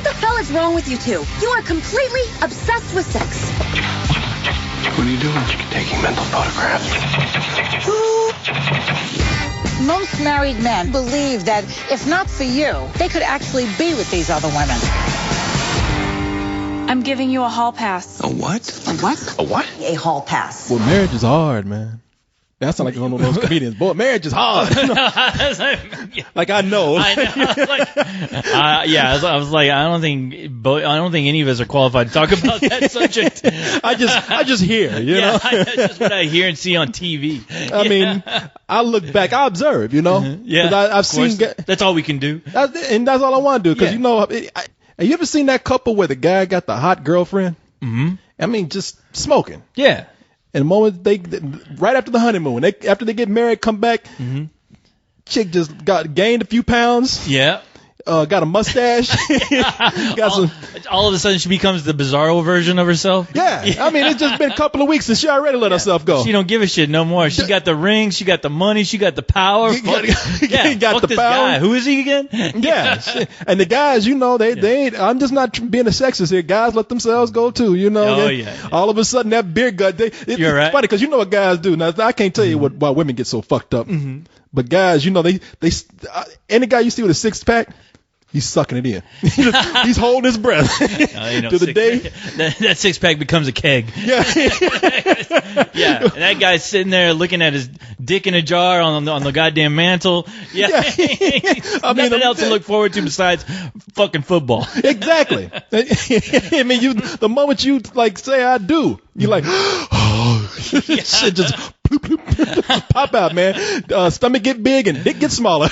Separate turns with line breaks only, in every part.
the hell is wrong with you two? You are completely obsessed with sex.
What are you doing? Taking mental photographs.
Most married men believe that if not for you, they could actually be with these other women.
I'm giving you a hall pass.
A what?
A what?
A what?
A hall pass.
Well, marriage is hard, man. That sounds like one of those comedians. Boy, marriage is hard. Like I know.
I was like, I don't think any of us are qualified to talk about that subject.
I just hear, you know.
That's just what I hear and see on TV.
I mean, I look back, I observe, you know.
Yeah,
'Cause I've seen.
That's all we can do.
And that's all I want to do. Because you know, have you ever seen that couple where the guy got the hot girlfriend?
Mm-hmm.
I mean, just smoking.
Yeah.
And the moment right after the honeymoon, after they get married, come back, chick just gained a few pounds.
Yeah.
Got a mustache.
All of a sudden, she becomes the bizarro version of herself.
Yeah. I mean, it's just been a couple of weeks and she already let herself go.
She don't give a shit no more. She got the ring. She got the money. She got the power.
Got
fuck
the
this
power.
guy. Who is he again?
Yeah. And the guys, you know, they ain't. I'm just not being a sexist here. Guys let themselves go too. You know. All of a sudden, that beer gut.
You're right.
It's funny because you know what guys do. Now I can't tell you why women get so fucked up. But guys, you know, they any guy you see with a 6-pack. He's sucking it in. He's holding his breath to the day
that 6-pack becomes a keg.
Yeah,
yeah. And that guy's sitting there looking at his dick in a jar on the goddamn mantle. Yeah, nothing else to look forward to besides fucking football.
Exactly. I mean, the moment you like say I do, you're like, oh, shit just pop out, man. Stomach get big and dick get smaller.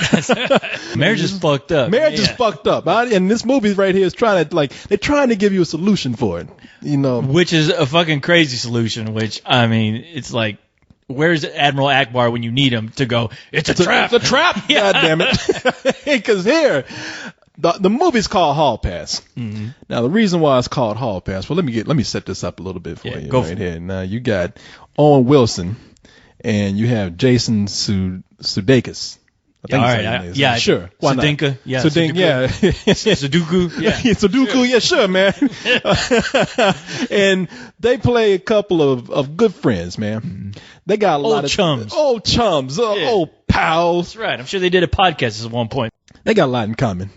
Marriage is fucked up.
Marriage is fucked up. And this movie right here is trying to they're trying to give you a solution for it. You know,
which is a fucking crazy solution. Which I mean, it's like, where's Admiral Akbar when you need him to go? It's a trap.
It's a trap. God damn it. Because here. The movie's called Hall Pass. Mm-hmm. Now the reason why it's called Hall Pass. Well, let me set this up a little bit for you right here. Now you got Owen Wilson, and you have Jason Sudeikis. I think
yeah,
sure. Why not?
Sudoku, yeah,
Sudoku, yeah.
Sudoku, yeah.
Sudoku, yeah, sure, man. And they play a couple of good friends, man. Mm-hmm. They got a lot of
chums,
old pals.
That's right. I'm sure they did a podcast at one point.
They got a lot in common.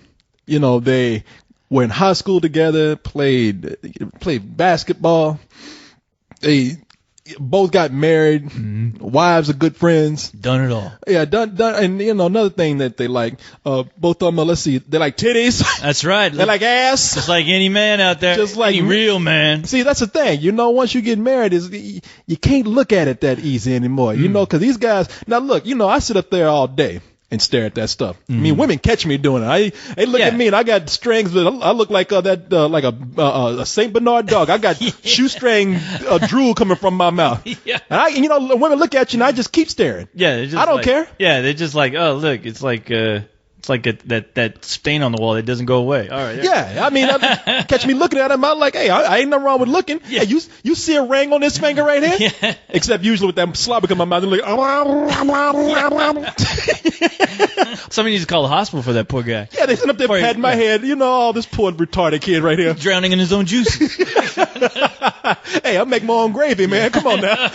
You know, they were in high school together, played basketball. They both got married. Mm-hmm. Wives are good friends.
Done it all.
Yeah, done. And you know, another thing that they like, both of them. Let's see, they like titties.
That's right.
They like ass.
Just like any man out there.
Just like
any real man.
See, that's the thing. You know, once you get married, you can't look at it that easy anymore. You know, because these guys. Now look, you know, I sit up there all day and stare at that stuff. I mean, women catch me doing it. They look at me and I got strings, but I look like like a Saint Bernard dog. I got shoestring drool coming from my mouth. Yeah. And you know, women look at you and I just keep staring.
Yeah, I
don't care.
Yeah, they're just like, oh look, it's like that stain on the wall that doesn't go away. All right.
Yeah, I mean, catch me looking at him. I'm like, hey, I ain't nothing wrong with looking. Yeah. Hey, you see a ring on this finger right here? Yeah. Except usually with that slobber in my mouth, they're like,
somebody needs to call the hospital for that poor guy.
Yeah, they sit up there patting my head. You know, all this poor retarded kid right here.
Drowning in his own juices.
Hey, I make my own gravy, man. Come on now.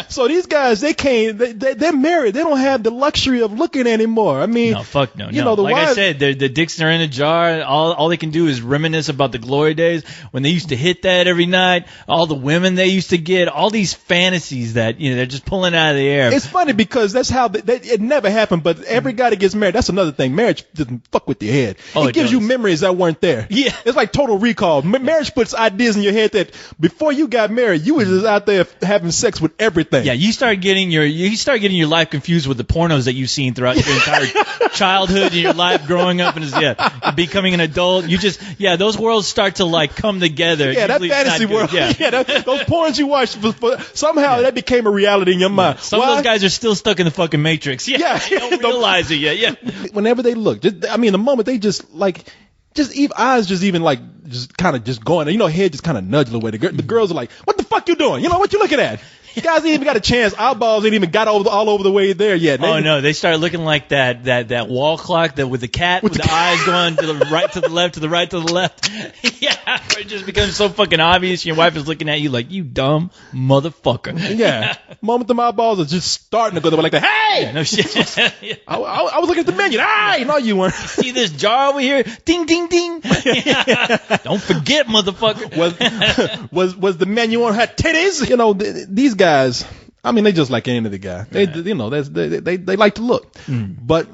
So these guys, they're married. They don't have the luxury of looking anymore. I mean,
no, fuck no.
You know,
like I said, the dicks are in a jar. All they can do is reminisce about the glory days when they used to hit that every night. All the women they used to get. All these fantasies that they're just pulling out of the air.
It's funny because that's how it never happened. But every guy that gets married, that's another thing. Marriage doesn't fuck with your head. It gives you memories that weren't there.
Yeah,
it's like Total Recall. Marriage puts ideas in your head that before you got married, you were just out there having sex with everything.
Yeah, you start getting your life confused with the pornos that you've seen throughout your entire childhood and your life growing up and becoming an adult. Those worlds start to like come together.
Yeah,
usually
that fantasy world. Yeah, those porns you watched somehow that became a reality in your mind.
Some of those guys are still stuck in the fucking Matrix. Yeah, they don't realize it yet. Yeah.
Whenever they look, the moment they just eyes just kind of going, head just kind of nudge away. The girls are like, what the fuck you doing? You know, what you looking at? Guys ain't even got a chance. Eyeballs ain't even got all over the way there yet.
Oh no, they start looking like that wall clock with the cat with the eyes going to the right, to the left, to the right, to the left. Yeah, it just becomes so fucking obvious. Your wife is looking at you like, you dumb motherfucker.
Yeah, moment the eyeballs are just starting to go. They're like, hey,
Yeah, no shit. Yeah.
I was looking at the menu. Hey, no, you weren't.
See this jar over here? Ding, ding, ding. Yeah. Don't forget, motherfucker.
Was the menu on her titties? You know, these guys. I mean, they just like any other guy. They, you know, they like to look, but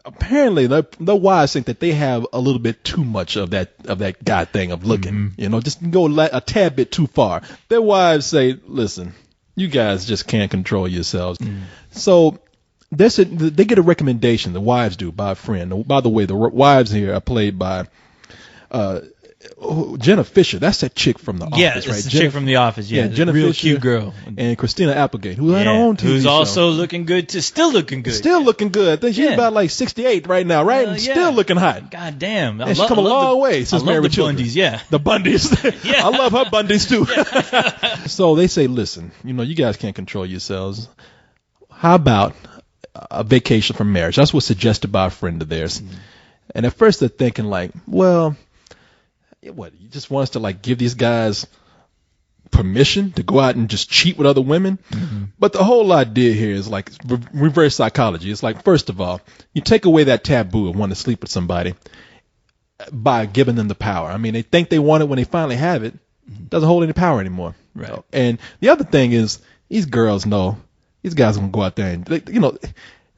apparently their wives think that they have a little bit too much of that guy thing of looking. You know, just go a tad bit too far. Their wives say, "Listen, you guys just can't control yourselves." So they get a recommendation. The wives do by a friend. By the way, the wives here are played by Jenna Fisher. That's that chick from The Office,
Yeah,
right?
that's the chick from The Office. Yeah,
Jenna
real
Fisher,
cute girl.
and Christina Applegate, who had her own TV
who's
show.
also looking good, still looking good.
Still looking good. I think she's
Yeah.
about like 68 right now, right? And still looking hot.
God damn.
And she's come a long way since
I love
Married
the
with Children.
Bundys, yeah.
The Bundys.
Yeah.
I love her Bundys too. So they say, listen, you know, you guys can't control yourselves. How about a vacation from marriage? That's what's suggested by a friend of theirs. And at first they're thinking like, well, what, you just want us to like give these guys permission to go out and just cheat with other women? But the whole idea here is like reverse psychology. It's like, first of all, you take away that taboo of wanting to sleep with somebody by giving them the power. I mean, they think they want it when they finally have it. It doesn't hold any power anymore.
Right.
And the other thing is, these girls know these guys are gonna go out there and you know.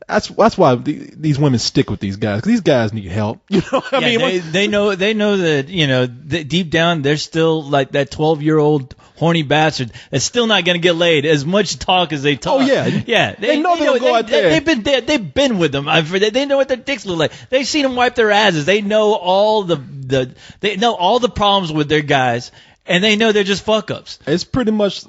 That's why these women stick with these guys, because these guys need help. You know, I mean,
they know that, you know, deep down they're still like that 12-year-old horny bastard that's still not gonna get laid. As much talk as they talk.
Oh yeah,
yeah.
They know they'll go out there.
They've been with them. They know what their dicks look like. They've seen them wipe their asses. They know all they know all the problems with their guys, and they know they're just fuck ups.
It's pretty much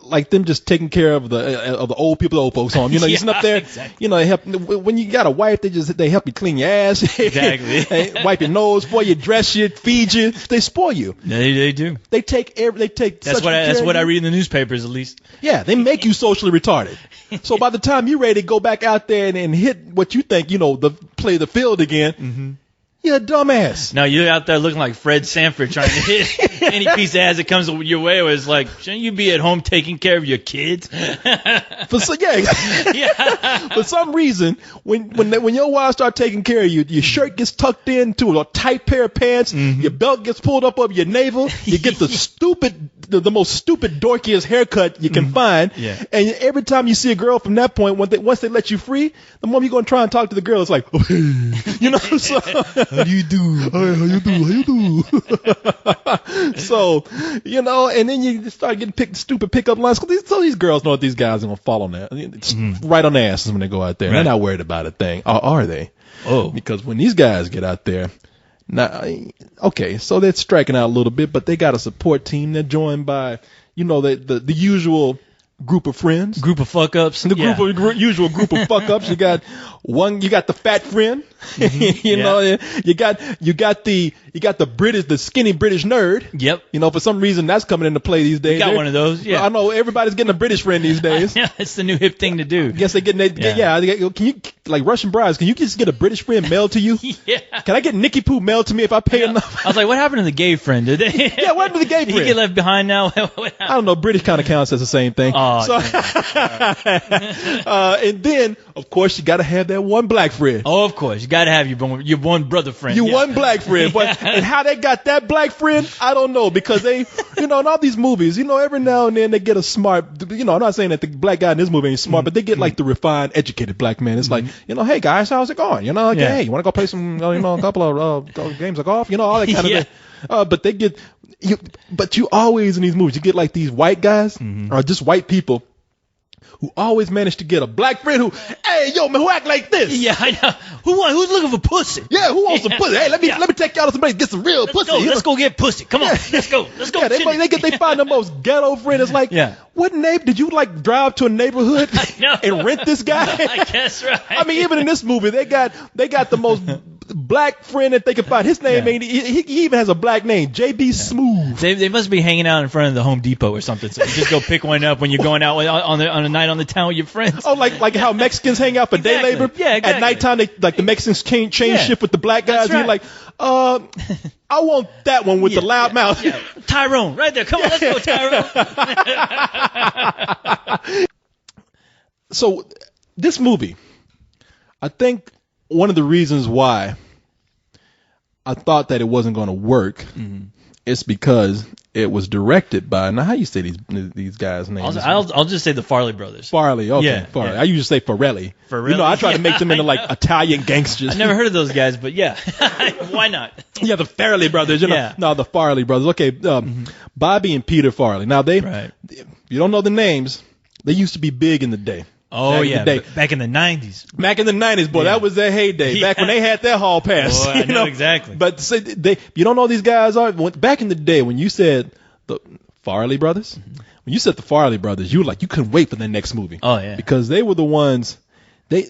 like them just taking care of the old people, the old folks home. You know, you sit up there.
Exactly.
You know, they help when you got a wife. They help you clean your ass.
Exactly.
They wipe your nose for you, dress you, feed you. They spoil you.
They do.
They take
That's what I read in the newspapers, at least.
Yeah, they make you socially retarded. So by the time you're ready to go back out there and hit what you think, you know, play the field again, you're a dumbass.
Now you're out there looking like Fred Sanford trying to hit any piece of ass that comes your way. Where it's like, shouldn't you be at home taking care of your kids?
For some reason, when your wife start taking care of you, your shirt gets tucked into a tight pair of pants, your belt gets pulled up over your navel, you get the most stupid, dorkiest haircut you can find, and every time you see a girl from that point, once they let you free, the moment you're going to try and talk to the girl, it's like, oh, hey. You know, so, how do you do? How you do? So, you know, and then you start getting stupid pickup lines. So these girls know that these guys are going to fall on that. It's right on their asses when they go out there. Right. They're not worried about a thing. Or are they?
Oh.
Because when these guys get out there, now, okay, so they're striking out a little bit, but they got a support team. They're joined by, you know, the usual group of friends.
Group of fuck ups.
Usual group of fuck ups. You got the fat friend. You know, you got the British, the skinny British nerd.
Yep.
You know, for some reason that's coming into play these days.
You got one of those. Yeah.
I know everybody's getting a British friend these days.
Yeah, it's the new hip thing to do.
I guess they're getting can you, like Russian brides, can you just get a British friend mailed to you?
Yeah.
Can I get Nicky Poo mailed to me if I pay enough?
I was like, what happened to the gay friend? Did they?
Yeah, what happened to the gay friend?
Did he get left behind now?
I don't know. British kind of counts as the same thing.
Oh,
so, and then, of course, you got to have that one black friend.
Oh, of course. You got to have your one brother friend.
Your one black friend. But and how they got that black friend, I don't know. Because they, you know, in all these movies, you know, every now and then they get a smart, you know, I'm not saying that the black guy in this movie ain't smart, but they get like the refined, educated black man. It's like, you know, hey guys, how's it going? You know, like, hey, you want to go play some, you know, a couple of games of golf? You know, all that kind of thing. But they get, but you always in these movies, you get like these white guys or just white people who always manage to get a black friend who, hey, yo, man, who act like this?
Yeah, I know. Who's looking for pussy?
Yeah, who wants some pussy? Hey, let me take y'all to some place, get some real pussy.
Let's go get pussy. Come on, let's go.
Yeah, they find the most ghetto friend. It's like, what neighbor did you like drive to a neighborhood and rent this guy?
I guess right.
I mean, even in this movie, they got the most black friend that they can find. His name ain't. He even has a black name, JB Smooth.
They must be hanging out in front of the Home Depot or something. So you just go pick one up when you're going out on a night on the town with your friends.
Oh, like how Mexicans hang out for day labor.
Yeah, exactly.
At nighttime, the Mexicans change shift with the black guys.
That's right.
And you're like, I want that one with the loud mouth.
Yeah. Tyrone, right there. Come on, let's go, Tyrone.
So this movie, I think one of the reasons why I thought that it wasn't going to work is because it was directed by, now how you say these guys' names?
I'll just say the Farley brothers.
Farley, okay.
Yeah,
Farley.
yeah.
I usually say Farrelly. You know, I try to make them into like Italian gangsters.
I never heard of those guys, but yeah. Why not?
Yeah, the Farley brothers. You know,
Yeah.
no, the Farley brothers. Okay, Bobby and Peter Farley. Now
Right.
you don't know the names. They used to be big in the day.
Oh,
Back in
yeah.
the day.
Back in the 90s.
Back in the 90s, boy, that was their heyday.
Yeah.
Back when they had their hall pass.
Boy, I know exactly.
But you don't know who these guys are. Back in the day, when you said the Farley brothers, when you said the Farley brothers, you couldn't wait for their next movie.
Oh, yeah.
Because they were the ones.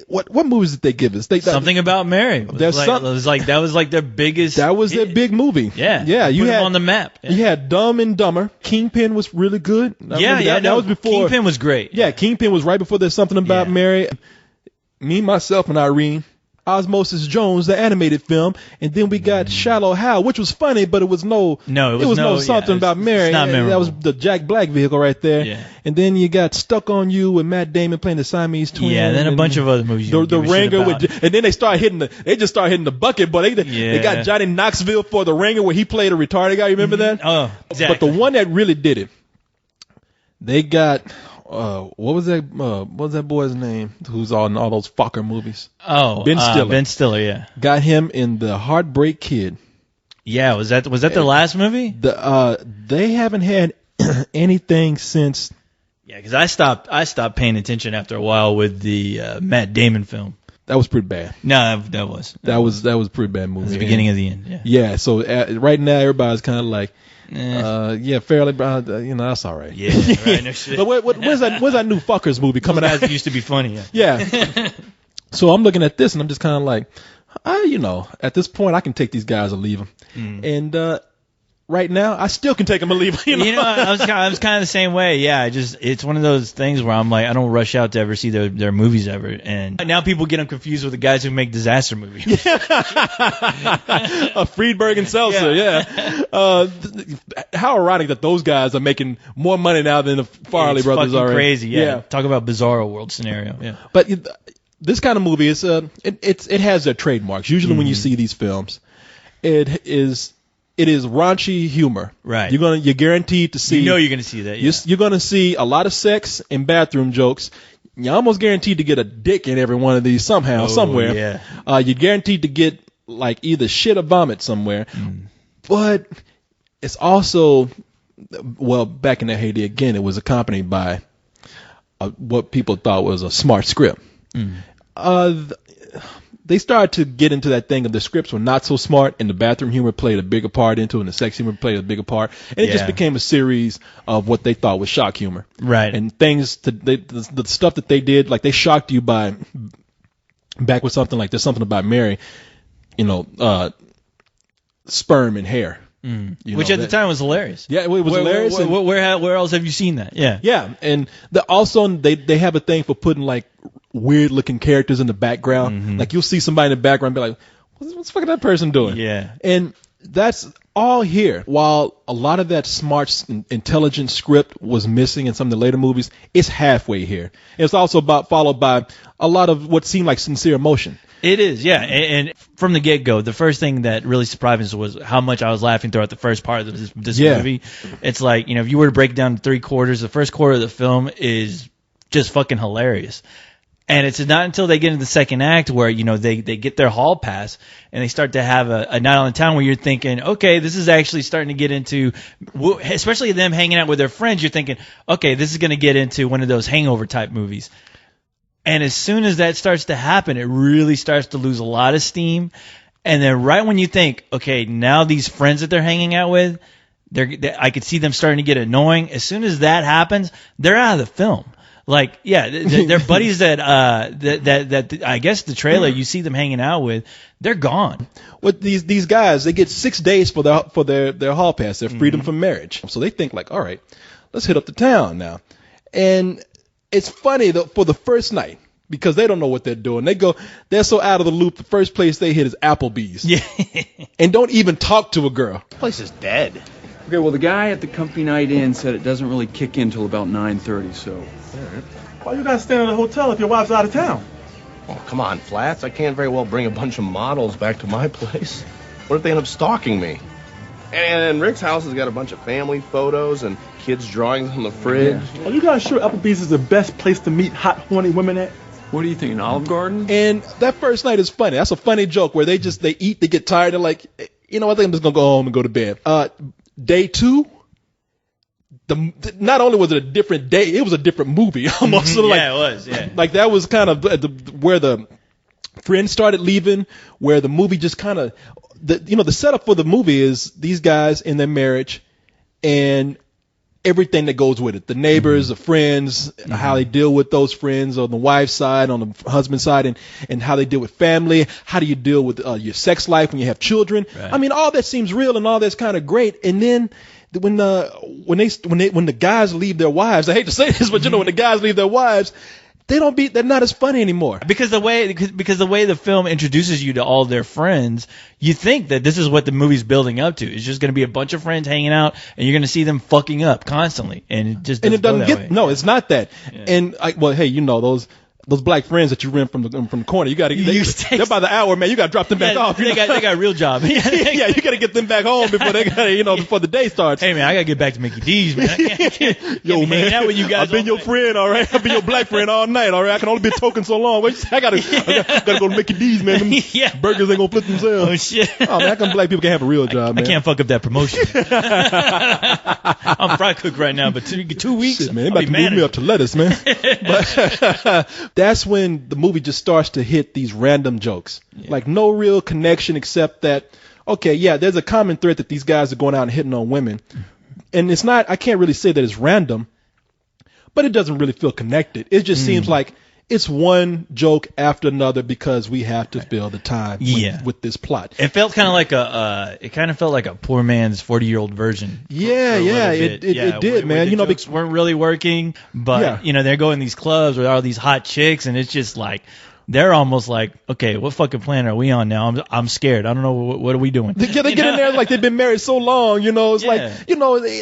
What movies did they give us?
Something About Mary. That was like their biggest.
That was their big movie.
Yeah.
Yeah.
Put them on the map. Yeah.
You had Dumb and Dumber. Kingpin was really good. That was before.
Kingpin was great.
Yeah, Kingpin was right before There's Something About Mary. Me, myself, and Irene. Osmosis Jones, the animated film, and then we got Shallow Hal, which was funny, but it was no Something About Mary.
It's not memorable.
That was the Jack Black vehicle right there.
Yeah.
And then you got Stuck on You with Matt Damon playing the Siamese twin.
Yeah, and then a bunch of other movies.
The Ringer and then they just started hitting the bucket, but they got Johnny Knoxville for The Ringer where he played a retarded guy. You remember that?
Oh, exactly.
But the one that really did it, they got. What was that boy's name? Who's on all those Fokker movies?
Oh,
Ben Stiller.
Ben Stiller, yeah.
Got him in the Heartbreak Kid.
Yeah, was that their last movie?
They haven't had anything since.
Yeah, because I stopped paying attention after a while with the Matt Damon film.
That was pretty bad.
No, that was
a pretty bad movie.
It was the beginning of the end. Yeah.
Yeah. So right now everybody's kind of like. Fairly, that's all right.
Yeah, right. No shit.
But where's that new Fuckers movie coming out?
It used to be funny.
Yeah. So I'm looking at this and I'm just kind of like, at this point I can take these guys or leave them. And right now I still can take them or leave them.
I was kind of the same way. Yeah, it's one of those things where I'm like, I don't rush out to ever see their movies ever. And now people get them confused with the guys who make disaster movies.
Friedberg and Seltzer, yeah. How ironic that those guys are making more money now than the Farley brothers are.
Crazy, yeah. Talk about bizarro world scenario. Yeah.
But this kind of movie is it has their trademarks. Usually when you see these films, it is raunchy humor.
Right.
You're guaranteed to see.
You're going to see that. Yeah.
You're going to see a lot of sex and bathroom jokes. You're almost guaranteed to get a dick in every one of these somewhere.
Yeah.
You're guaranteed to get like either shit or vomit somewhere. But it's also, back in the heyday again, it was accompanied by what people thought was a smart script. They started to get into that thing of the scripts were not so smart, and the bathroom humor played a bigger part into it, and the sex humor played a bigger part, and it just became a series of what they thought was shock humor.
Right.
And things the stuff that they did, like they shocked you by back with something like There's Something About Mary, sperm and hair.
Which at the time was hilarious.
Yeah, it was hilarious.
Where else have you seen that? Yeah.
Yeah, and also they have a thing for putting like weird looking characters in the background. Like you'll see somebody in the background and be like, what's fucking that person doing?
Yeah.
And that's all here. While a lot of that smart, intelligent script was missing in some of the later movies, it's halfway here. It's also followed by a lot of what seemed like sincere emotion.
It is, yeah. And from the get-go, the first thing that really surprised me was how much I was laughing throughout the first part of this movie. It's like, if you were to break it down to 3 quarters, the first quarter of the film is just fucking hilarious. And it's not until they get into the second act where, they get their hall pass and they start to have a night on the town where you're thinking, okay, this is actually starting to get into, especially them hanging out with their friends, you're thinking, okay, this is going to get into one of those hangover type movies. And as soon as that starts to happen, it really starts to lose a lot of steam. And then right when you think, okay, now these friends that they're hanging out with, I could see them starting to get annoying. As soon as that happens, they're out of the film. Like, yeah, they're buddies that I guess the trailer you see them hanging out with, they're gone.
With these guys, they get 6 days for their hall pass, their freedom from marriage. So they think like, all right, let's hit up the town now. And it's funny for the first night, because they don't know what they're doing. They're so out of the loop. The first place they hit is Applebee's.
Yeah.
And don't even talk to a girl.
This place is dead.
Okay, well, the guy at the company night in said it doesn't really kick in till about 9:30, so...
Why you guys staying at a hotel if your wife's out of town?
Oh, come on, Flats. I can't very well bring a bunch of models back to my place. What if they end up stalking me? And Rick's house has got a bunch of family photos and kids' drawings on the fridge.
Are you guys sure Applebee's is the best place to meet hot, horny women at?
What do you think, an Olive Garden?
And that first night is funny. That's a funny joke where they eat, they get tired, they're like, you know what, I think I'm just going to go home and go to bed. Day 2, not only was it a different day, it was a different movie almost. So
Yeah, it was. Yeah.
Like that was kind of where the friends started leaving, where the movie just kind of, the setup for the movie is these guys in their marriage and everything that goes with it. The neighbors, the friends, how they deal with those friends on the wife's side, on the husband's side, and how they deal with family. How do you deal with your sex life when you have children?
Right.
I mean, all that seems real and all that's kind of great. And then when the guys leave their wives, I hate to say this, but when the guys leave their wives, they're not as funny anymore.
Because the way the film introduces you to all their friends, you think that this is what the movie's building up to. It's just going to be a bunch of friends hanging out, and you're going to see them fucking up constantly, and it just doesn't go that way.
No, it's not that.
Yeah.
And hey, those black friends that you rent from the corner, you got to. They're by the hour, man. You got to drop them back off.
They got a real job.
Yeah, you got to get them back home before before the day starts.
Hey man, I got to get back to Mickey D's, man. I can't
Yo,
be
man,
hanging out with you guys
I've been your friend, all right. I've been your black friend all night, all right. I can only be token so long. I gotta go to Mickey D's, man. Them
Yeah.
burgers ain't gonna flip themselves.
Oh shit.
Oh man, how come black people can't have a real job,
I
man?
can't fuck up that promotion. I'm fry cook right now, but 2 weeks.
Shit, man, they
I'll
about
be
to move me
manager.
up to lettuce, man. But that's when the movie just starts to hit these random jokes. Yeah. Like no real connection except that, okay, yeah, there's a common thread that these guys are going out and hitting on women. And it's not, I can't really say that it's random, but it doesn't really feel connected. It just seems like it's one joke after another because we have to fill the time with this plot.
It felt kind of like a poor man's 40-year-old version.
Yeah, it did, man.
The jokes weren't really working, but they're going to these clubs with all these hot chicks, and it's just like they're almost like, okay, what fucking plan are we on now? I'm scared. I don't know what are we doing.
They get in there like they've been married so long, It's like,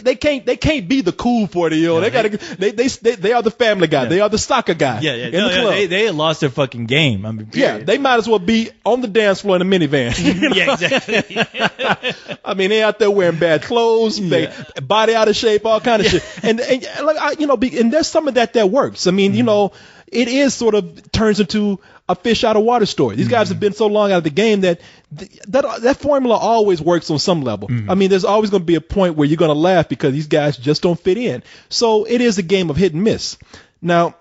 they can't be the cool 40-year-old. They are the family guy. Yeah. They are the soccer guy.
Yeah.
In the club.
They had lost their fucking game. I mean, period.
They might as well be on the dance floor in a minivan.
Yeah, exactly.
I mean, they out there wearing bad clothes, they body out of shape, all kind of shit. And there's some of that works. I mean, it is sort of turns into a fish out of water story. These guys have been so long out of the game that formula always works on some level. I mean, there's always going to be a point where you're going to laugh because these guys just don't fit in. So it is a game of hit and miss. Now,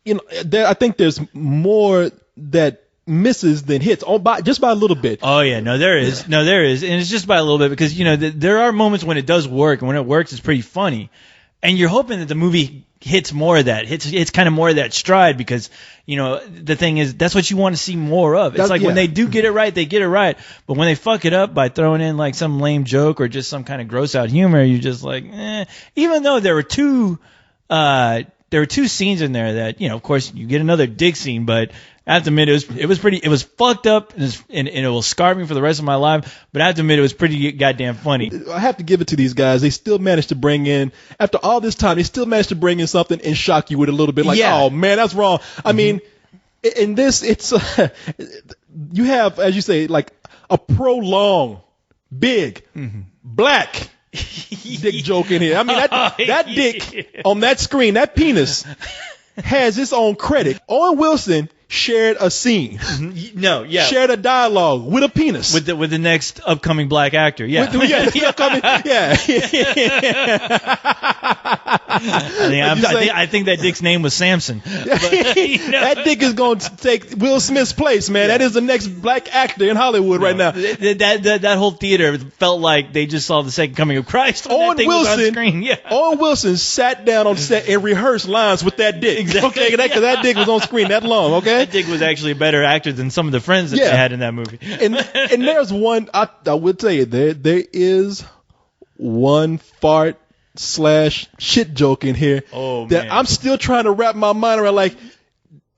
I think there's more that misses than hits just by a little bit.
Oh yeah, there is, and it's just by a little bit because there are moments when it does work, and when it works, it's pretty funny, and you're hoping that the movie hits more of that, hits kind of more of that stride because the thing is that's what you want to see more of. It's when they do get it right, they get it right, but when they fuck it up by throwing in like some lame joke or just some kind of gross out humor, you're just like, eh. Even though there were two scenes in there that of course you get another dick scene, but I have to admit it was fucked up and it will scar me for the rest of my life. But I have to admit it was pretty goddamn funny.
I have to give it to these guys. They still managed to bring in, after all this time, they still managed to bring in something and shock you with a little bit. Like, oh man, that's wrong. I mean, in this, it's you have, as you say, like a prolonged, big, black dick joke in here. I mean, that dick on that screen, that penis has its own credit. Owen Wilson shared a scene. Shared a dialogue with a penis.
With the next upcoming black actor. Yeah.
The upcoming,
I think that dick's name was Samson. But, you know.
That dick is going to take Will Smith's place, man. Yeah. That is the next black actor in Hollywood right now.
That whole theater felt like they just saw the second coming of Christ when that thing was on screen. Yeah.
Owen Wilson sat down on set and rehearsed lines with that dick.
Exactly.
Okay, because that dick was on screen that long, okay?
That dick was actually a better actor than some of the friends that they had in that movie.
And there's one, I will tell you, there is one fart / shit joke in here that I'm still trying to wrap my mind around. Like,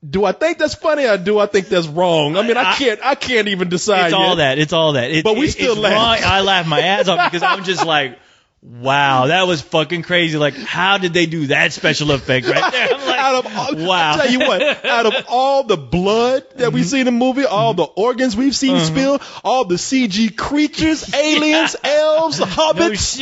do I think that's funny or do I think that's wrong? I mean, I can't even decide.
It's all that.
But we still laugh.
I laugh my ass off because I'm just like, wow, that was fucking crazy. Like, how did they do that special effect right there? I'm like, wow.
I'll tell you what, out of all the blood that we see in the movie, all the organs we've seen spill, all the CG creatures, aliens, elves, hobbits,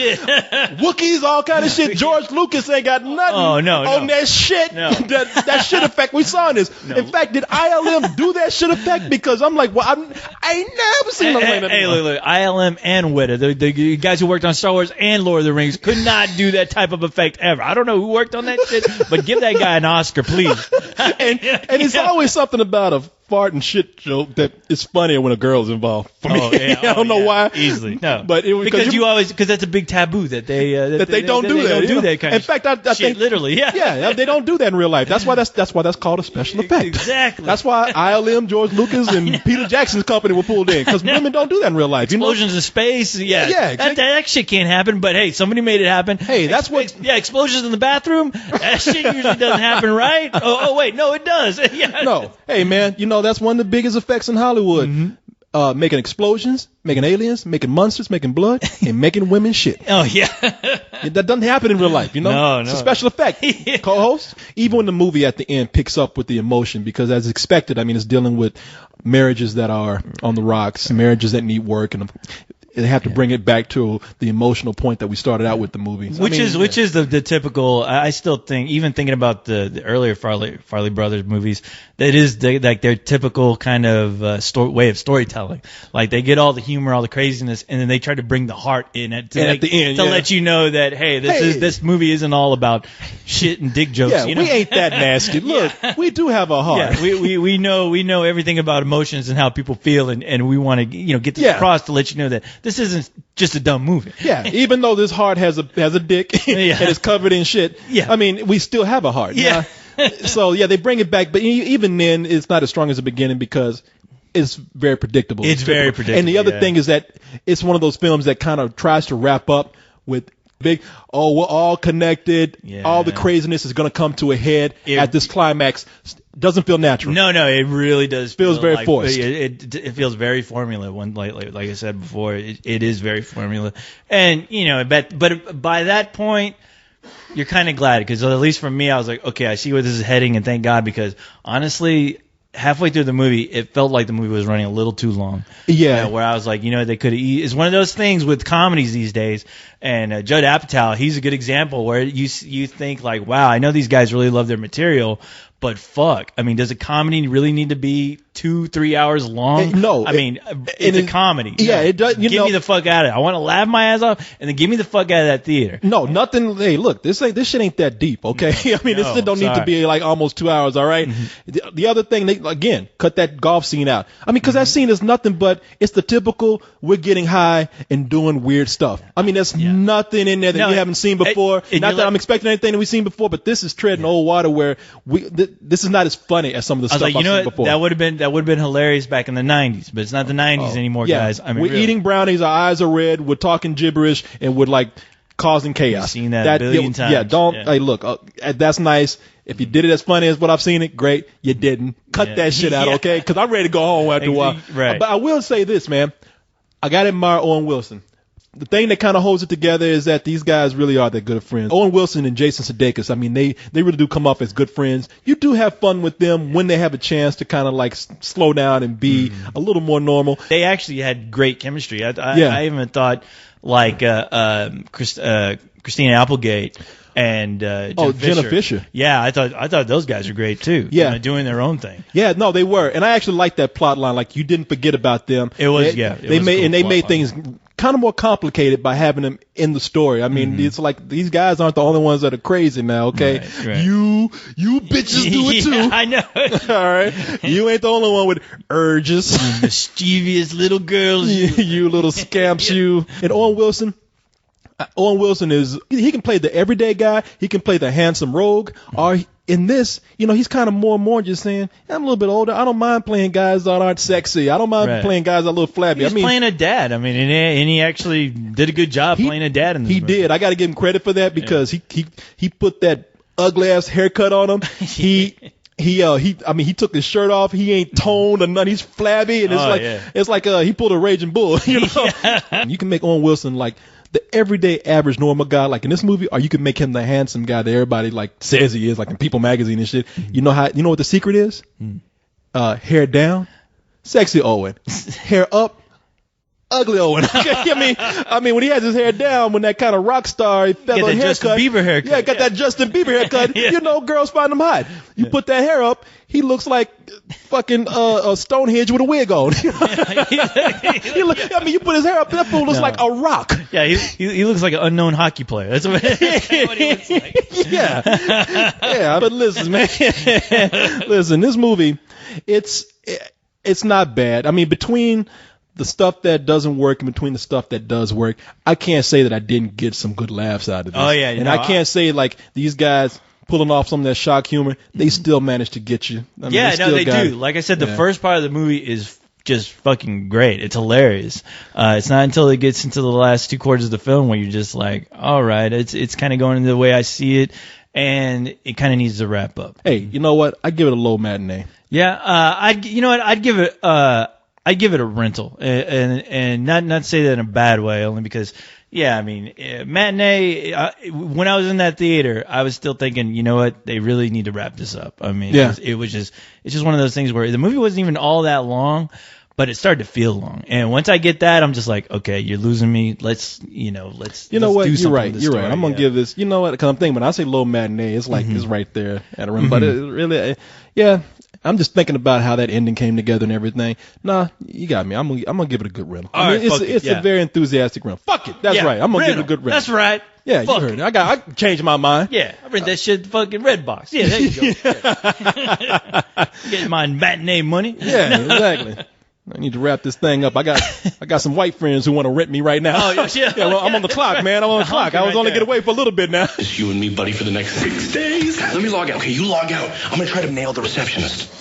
Wookiees, all kind of shit. George Lucas ain't got nothing on that shit. That shit effect we saw in this. No. In fact, did ILM do that shit effect? Because I'm like, well, I ain't never seen nothing like that.
Hey, look, ILM and Weta, the guys who worked on Star Wars and Lord of the Rings, could not do that type of effect ever. I don't know who worked on that shit, but give that guy an Oscar, please.
And it's always something about a fart and shit joke that is funnier when a girl's involved. For me, I don't know why.
Easily, no.
But it was
because that's a big taboo that they
don't do that kind
of.
In fact, I think
literally,
they don't do that in real life. That's why that's called a special effect.
Exactly.
That's why ILM, George Lucas, and Peter Jackson's company were pulled in because women don't do that in real life.
Explosions in space, exactly. That shit can't happen. But hey, somebody made it happen.
Hey, that's what.
Yeah, explosions in the bathroom. That shit usually doesn't happen, right? Oh wait, no, it does.
No, hey man, that's one of the biggest effects in Hollywood. Mm-hmm. Making explosions, making aliens, making monsters, making blood, and making women shit.
Oh, yeah.
That doesn't happen in real life, No. It's a special effect. Co-host, even when the movie at the end picks up with the emotion, because as expected, I mean, it's dealing with marriages that are on the rocks, marriages that need work, and they have to bring it back to the emotional point that we started out with the movie.
Which is the typical. I still think, even thinking about the earlier Farley Brothers movies, that is like their typical kind of way of storytelling. Like they get all the humor, all the craziness, and then they try to bring the heart in at the end to let you know that this movie isn't all about shit and dick jokes.
Yeah, we ain't that nasty. Look, we do have a heart.
Yeah, we know everything about emotions and how people feel, and we want to get this across to let you know that this isn't just a dumb movie.
Yeah, even though this heart has a dick and it's covered in shit. Yeah, I mean, we still have a heart.
Yeah.
So they bring it back, but even then, it's not as strong as the beginning because it's very predictable.
It's very predictable.
And the other thing is that it's one of those films that kind of tries to wrap up with big, we're all connected. Yeah. All the craziness is going to come to a head at this climax. Doesn't feel natural.
No, it really does.
Feels very forced.
It feels very formula. Like I said before, it is very formula. And but by that point, you're kind of glad because at least for me, I was like, okay, I see where this is heading, and thank God, because honestly, halfway through the movie, it felt like the movie was running a little too long.
Yeah.
Where I was like, they could have. It's one of those things with comedies these days. And Judd Apatow, he's a good example where you think like, wow, I know these guys really love their material, but fuck, I mean, does a comedy really need to be 2-3 hours long?
No.
I mean, it's a comedy.
Yeah, it does.
Get me the fuck out of it. I want to laugh my ass off, and then get me the fuck out of that theater.
No, nothing. Hey, look, this shit ain't that deep, okay? I mean, this shit don't need to be like almost 2 hours, all right? Mm-hmm. The other thing, again, cut that golf scene out. I mean, because that scene is nothing but it's the typical we're getting high and doing weird stuff. I mean, there's nothing in there that you haven't seen before. Not that I'm expecting anything that we've seen before, but this is treading old water where this is not as funny as some of the stuff I've seen before.
That would have been hilarious back in the 90s, but it's not the 90s anymore, guys. I mean,
we're eating brownies, our eyes are red, we're talking gibberish, and we're like causing chaos.
You've seen that a billion times.
Yeah, hey, look, that's nice. If you did it as funny as what I've seen it, great. You didn't. Cut that shit out, okay? Because I'm ready to go home after a while.
Right.
But I will say this, man. I got to admire Owen Wilson. The thing that kind of holds it together is that these guys really are that good of friends. Owen Wilson and Jason Sudeikis, I mean, they really do come off as good friends. You do have fun with them when they have a chance to kind of like slow down and be a little more normal.
They actually had great chemistry. I even thought like Christina Applegate and
Jenna Fisher.
Yeah, I thought those guys were great too.
Yeah,
doing their own thing.
Yeah, no, they were, and I actually liked that plot line. Like you didn't forget about them.
It was
they made things kind of more complicated by having them in the story. I mean, it's like these guys aren't the only ones that are crazy now, okay?
Right.
You bitches do it too.
Yeah, I know.
All right? You ain't the only one with urges.
You mischievous little girls.
You little scamps, you. And Owen Wilson he can play the everyday guy. He can play the handsome rogue. Or in this, he's kind of more and more just saying, I'm a little bit older. I don't mind playing guys that aren't sexy. I don't mind playing guys that are a little flabby.
He's playing a dad. I mean, and he actually did a good job playing a dad in this movie.
He did. I got to give him credit for that because he put that ugly ass haircut on him. He took his shirt off. He ain't toned or nothing. He's flabby, and it's like he pulled a raging bull. You can make Owen Wilson like the everyday average normal guy like in this movie, or you can make him the handsome guy that everybody like says he is, like in People magazine and shit. You know what the secret is? Hair down, sexy Owen. Hair up, ugly Owen. Okay? I mean when he has his hair down, when that kind of rock star feather haircut.
Justin Bieber haircut.
Yeah, got that Justin Bieber haircut. Girls find him hot. You put that hair up, he looks like fucking a Stonehenge with a wig on. You put his hair up, that fool looks like a rock.
Yeah, he looks like an unknown hockey player. That's what he looks like.
Yeah. But listen, man. Listen, this movie, it's not bad. I mean, between the stuff that doesn't work and between the stuff that does work, I can't say that I didn't get some good laughs out of this.
Oh, yeah.
And I can't say like these guys pulling off some of that shock humor, they still manage to get you. I mean,
they do. Like I said, the first part of the movie is just fucking great. It's hilarious. It's not until it gets into the last 2 quarters of the film where you're just like, all right, it's kind of going the way I see it, and it kind of needs to wrap up.
Hey, you know what? I give it a low matinee.
Yeah, I'd give it a rental, and not say that in a bad way, only because. Yeah, I mean, matinee, when I was in that theater, I was still thinking, you know what, they really need to wrap this up. I mean, it's just one of those things where the movie wasn't even all that long, but it started to feel long. And once I get that, I'm just like, okay, you're losing me. Let's do something.
You're right. I'm going to give this, you know what, because I'm thinking, when I say low matinee, it's like, it's right there at a rim. But it really, I'm just thinking about how that ending came together and everything. Nah, you got me. I'm gonna give it a good rental. It's a very enthusiastic rental. Fuck it. That's right. I'm gonna give it a good rental.
That's right.
Yeah, you heard it. I changed my mind.
Yeah, I rent that shit fucking Redbox. Yeah, there you go. Getting my matinee money.
Yeah, exactly. I need to wrap this thing up. I got some white friends who want to rent me right now.
Oh, yeah.
Well, I'm on the clock, man. I'm on the clock. I was only get away for a little bit now.
It's you and me, buddy, for the next 6 days. Let me log out. Okay, you log out. I'm going to try to nail the receptionist.